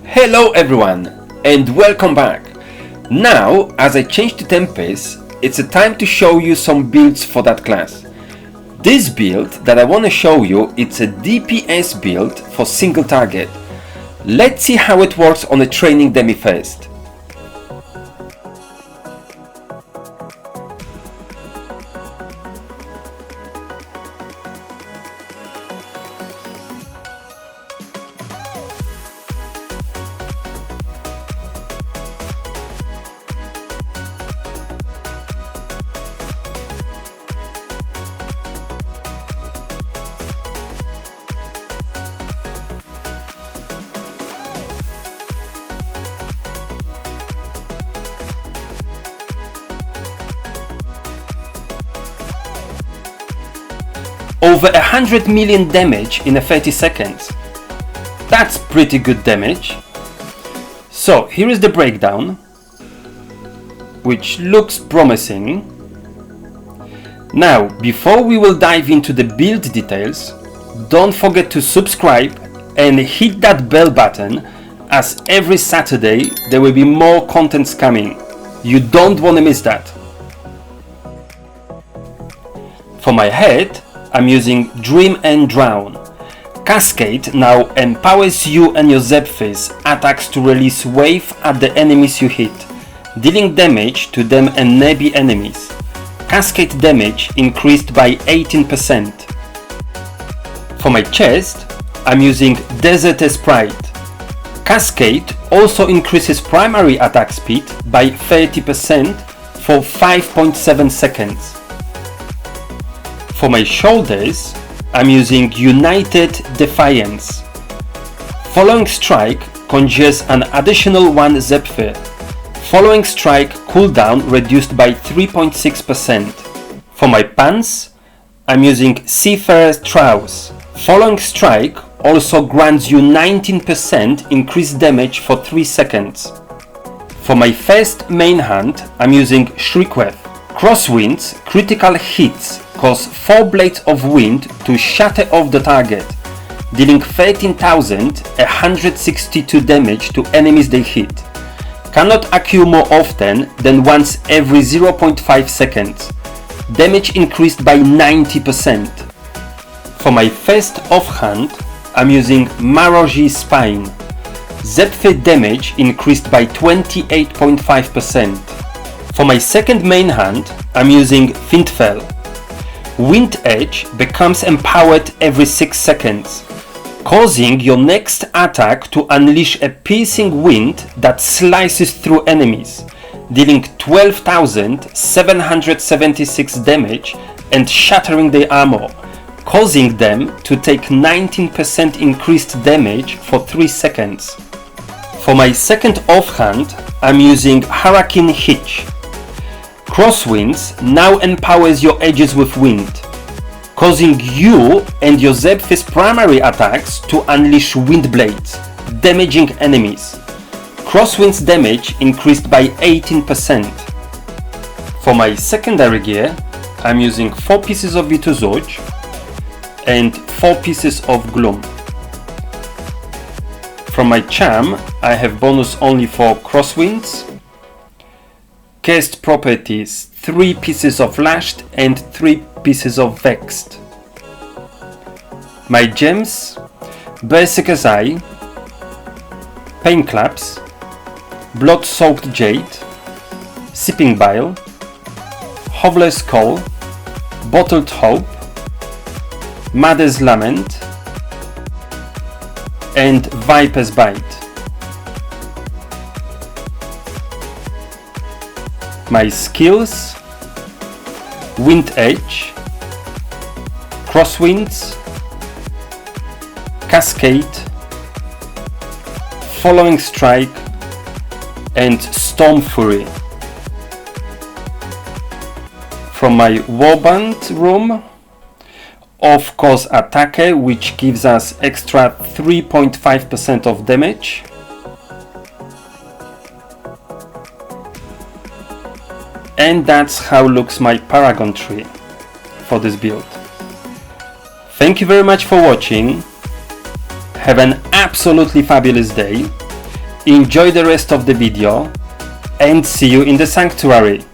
Hello everyone and welcome back. Now as I changed to Tempest, it's a time to show you some builds for that class. This build that I want to show you, it's a DPS build for single target. Let's see how it works on a training demi first. Over 100 million damage in 30 seconds. That's pretty good damage. So here is the breakdown, which looks promising. Now, before we will dive into the build details, don't forget to subscribe and hit that bell button, as every Saturday there will be more contents coming. You don't want to miss that. For my head, I'm using Dream and Drown. Cascade now empowers you and your Zephyrs attacks to release wave at the enemies you hit, dealing damage to them and nearby enemies. Cascade damage increased by 18%. For my chest, I'm using Desert Sprite. Cascade also increases primary attack speed by 30% for 5.7 seconds. For my shoulders, I'm using United Defiance. Following Strike conjures an additional 1 Zephyr. Following Strike cooldown reduced by 3.6%. For my pants, I'm using Seafarer's Trowels. Following Strike also grants you 19% increased damage for 3 seconds. For my first main hand, I'm using Shriekweth. Crosswinds critical hits cause 4 blades of wind to shatter off the target, dealing 13,162 damage to enemies they hit. Cannot occur more often than once every 0.5 seconds. Damage increased by 90%. For my first offhand, I'm think Maroji Spine. Zephyr damage increased by 28.5%. For my second main hand, I'm using Fintfell. Wind Edge becomes empowered every 6 seconds, causing your next attack to unleash a piercing wind that slices through enemies, dealing 12,776 damage and shattering their armor, causing them to take 19% increased damage for 3 seconds. For my second offhand, I'm using Hurricane Hitch. Crosswinds now empowers your edges with wind, causing you and your Zephyrs' primary attacks to unleash wind blades, damaging enemies. Crosswinds damage increased by 18%. For my secondary gear, I'm using 4 pieces of Vituzoj and 4 pieces of Gloom. From my charm, I have bonus only for Crosswinds. Cast properties, 3 pieces of Lashed and 3 pieces of Vexed. My gems, Berserker's Eye, Pain Claps, Blood Soaked Jade, Sipping Bile, Hovler's Call, Bottled Hope, Mother's Lament, and Viper's Bite. My skills, Wind Edge, Crosswinds, Cascade, Following Strike, and Storm Fury. From my Warband room, of course Attacker, which gives us extra 3.5% of damage. And that's how looks my Paragon tree for this build. Thank you very much for watching. Have an absolutely fabulous day. enjoy the rest of the video and see you in the sanctuary.